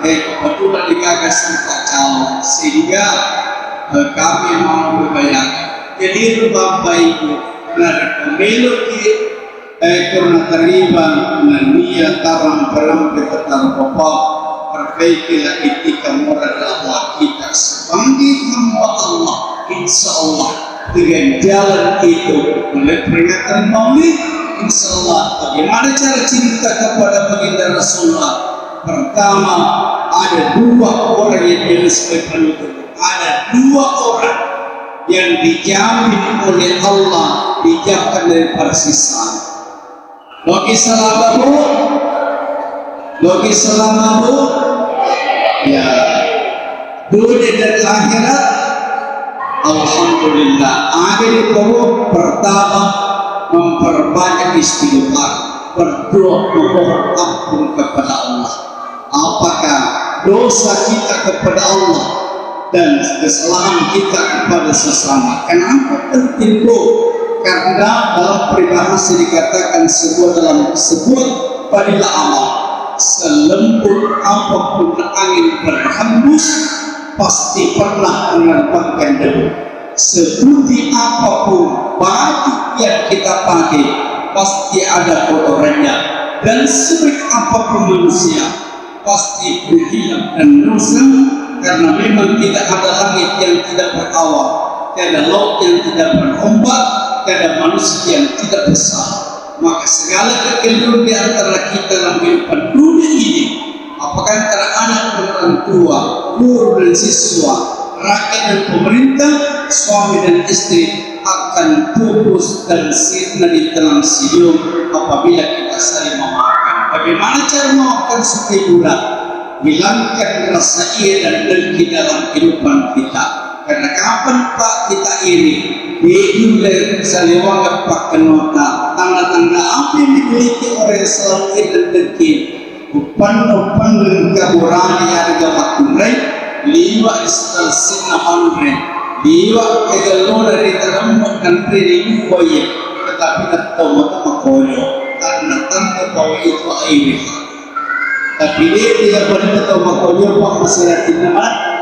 kebetulan digagas serta calon sehingga kami mau berbayar. Jadi Bapak Ibu benar pemilu karena terlibat niat taram peram ketar Bapak perbaikilah etika moral Allah kita sebagai hamba Allah insyaallah dengan jalan itu oleh peringatan Maulid insyaallah bagaimana cara cinta kepada baginda Rasulullah pertama ada 2 orang yang disebut penutup ada 2 orang yang dijamin oleh Allah dijauhkan dari persisaan. Bagi selamamu ya dunia dan akhirat alhamdulillah. Ada di bawah pertama memperbanyak istighfar, berdoa memohon ampun kepada Allah. Apakah dosa kita kepada Allah dan kesalahan kita kepada sesama? Kenapa penting bu? Karena dalam peribahasa dikatakan sebuah padilah amal selembut apapun angin berhembus pasti pernah menerbangkan debu. Seputih apapun baju yang kita pakai pasti ada kotorannya, dan sebaik apapun manusia pasti berhilang dan rusak. Karena memang tidak ada langit yang tidak berawak, tiada laut yang tidak berombak, tiada manusia yang tidak besar. Maka segala kekeliruan di antara kita dalam kehidupan dunia ini, apakah antara anak dan orang tua, guru dan siswa, rakyat dan pemerintah, suami dan istri, akan pupus dan sirna di dalam siung apabila kita saling memaafkan. Bagaimana cara memaafkan sekeluarga? Hilangkan rasa iri dan dengki dalam kehidupan kita. Karena kapan Pak kita iri, diulang saliwang Pak kenota, tanda-tanda apa yang dimiliki oleh selalu iri dan dengki. Upan dan keburani harga makunrai, liwa istal sinna andre liwa kegalno dari teremuk country ini boye tetapi atau mata makoyo karena tanpa bahwa itu air tapi dia pada tahu makoyo pak masyarakat nama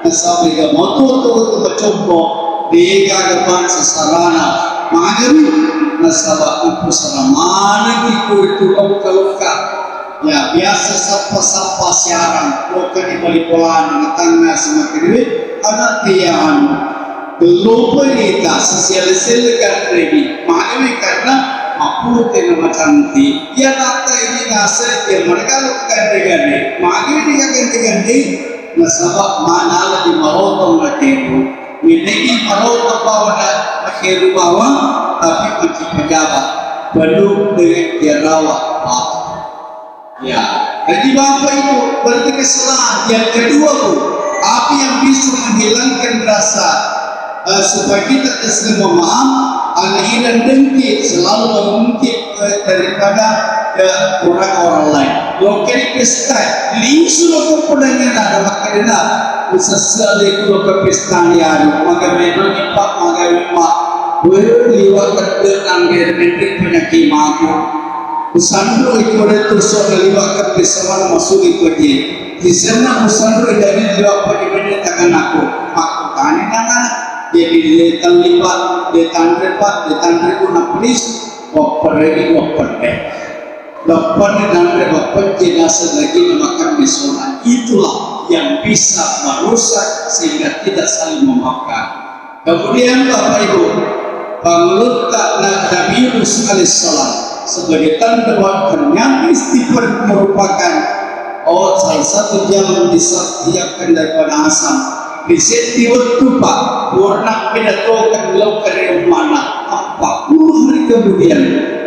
sampai ke motor tu bercoba dia gagal sesarana mengagari nasabah untuk selamanya itu luka ya biasa sapa siaran luka di balipolan tangga semakin duit ada tiaan lupa kita sosialisasikan kredit mengagari karena mampu dengan cantik ya nata ini ngasih ya mereka luka ganti mengagari ganti nasabah mana di marotong lakiru miliki marotong bawa lakiru bawah tapi kunci pejabat belum dengan dirawat ya jadi bapak itu berarti kesalahan yang kedua bu apa yang bisa menghilangkan rasa supaya kita selalu maaf anak dengki selalu mengungkit daripada orang lain lokal pesta lisu kepadanya ada makanya sesuatu ke pesta yang maka memang ipak maka ipak liwat terdenang dari penyakit maku usandro ikut terus liwat kepesawan masuk ikut dia di sana usandro dari liwat penyakit takkan aku tanya kan jadi terlibat ditandre pun polis pergi dokter jenazah lagi memakan disolat itulah yang bisa merusak sehingga tidak saling memaafkan. Kemudian Bapak Ibu Bangluta Nabi Yunus alaihissalam sebagai tanda bahwa ternyata istighfar merupakan salah satu jalan disediakan daripada asam diseti waktu Pak warna pinatokan laukan yang mana 40 hari kemudian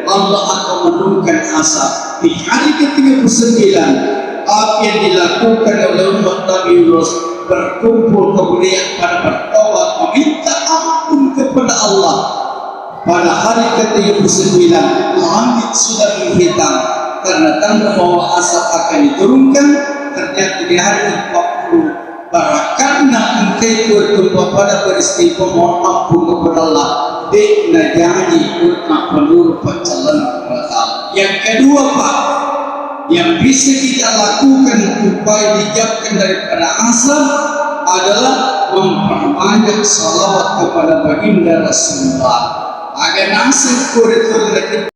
Allah akan menurunkan asap di hari ke-39 apa yang dilakukan oleh umat Nabi Yunus berkumpul kemudian pada bertobat meminta ampun kepada Allah pada hari ke-39 langit sudah menghitam karena tanda bahwa asap akan diturunkan ternyata di hari ke-40 karena engkau bertumbuh pada peristiwa mohon ampun kepada Allah di najani untuk menurut pencalan kepada yang kedua Pak yang bisa kita lakukan upaya dijauhkan daripada asap adalah memperbanyak salawat kepada baginda Rasulullah agar nasib kurikulum